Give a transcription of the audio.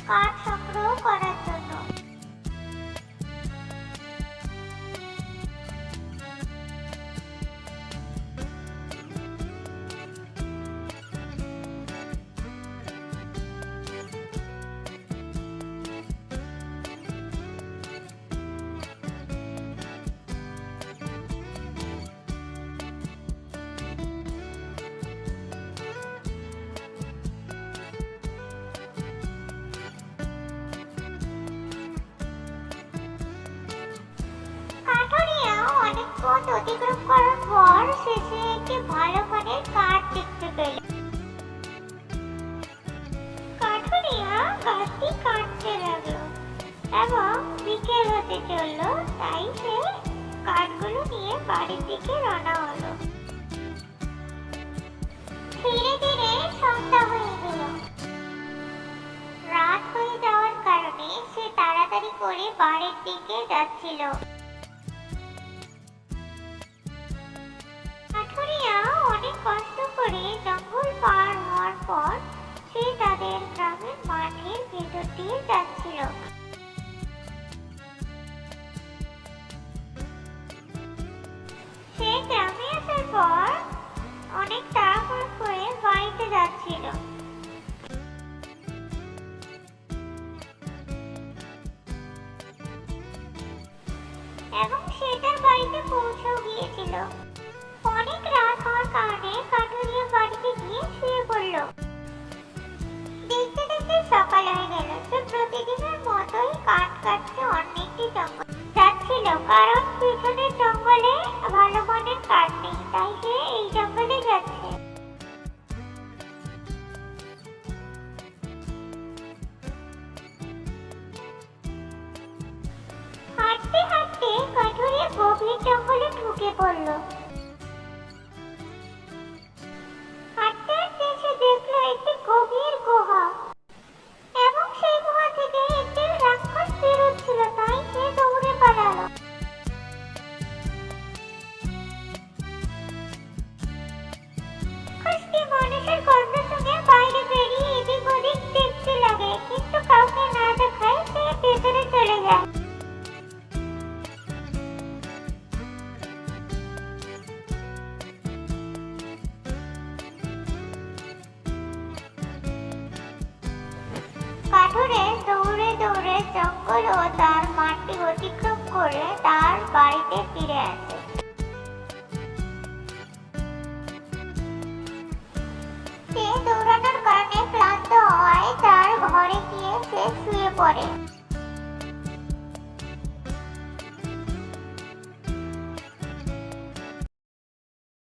কাঠ সংগ্রহ করার জন্য। কাঠুরিয়া অনেক পথ অতিক্রম করার পর শেষে একটি ভালো মানের কাঠ দেখতে পেল। কাঠুরিয়া গাছটি কাটতে লাগলো এবং বিকেল হতে চলল, তাই সে কাঠগুলো নিয়ে বাড়ির দিকে রওনা হলো। ধীরে ধীরে সন্ধ্যা হয়ে গেল। রাত হয়ে যাওয়ার কারণে সে তাড়াতাড়ি করে বাড়ির দিকে যাচ্ছিল। কাঠুরিয়া অনেক কষ্ট করে জঙ্গল পার হওয়ার পর সে তাদের গ্রামের মাঠের ভেতর দিয়ে যাচ্ছিল। সে গ্রামে আসার পর অনেক তাড়াহুড়ো করে বাড়িতে যাচ্ছিল। এবং সে তার বাড়িতে পৌঁছেও গিয়েছিল। অনেক রাত হওয়ার কারণে কাঠুরিয়া বাড়িতে গিয়ে শুয়ে পড়ল। দেখতে দেখতে সকাল হয়ে গেল। সে প্রতিদিনের মতোই কাঠ কাটতে অনেকটি জঙ্গল যাচ্ছিল, কারণ পিছনের জঙ্গলে ভালো মানের কাঠ নেই, তাই সে এই জঙ্গলে যাচ্ছে। হাঁটতে হাঁটতে কাঠুরিয়া গভীর জঙ্গলে ঢুকে পড়ল। হাঁটতে হাঁটতে সে দেখলো একটি গভীর গুহা এবং সেই গুহা থেকে একটি রাক্ষস বেরোচ্ছিল, তাই সে দৌড়ে পালালো। রাক্ষসটি মানুষের গন্ধ শুনে বাইরে বেরিয়ে এদিক ওদিক দেখতে লাগে, কিন্তু কাউকে না দেখায় সে ভেতরে চলে যায়। কাঠুরে দৌড়ে দৌড়ে জঙ্গল ও তার মাটি অতিক্রম করে তার বাড়িতে ফিরে আসে। সে দৌড়ানোর কারণে ক্লান্ত হওয়ায় তার ঘরে গিয়ে সে শুয়ে পড়ে।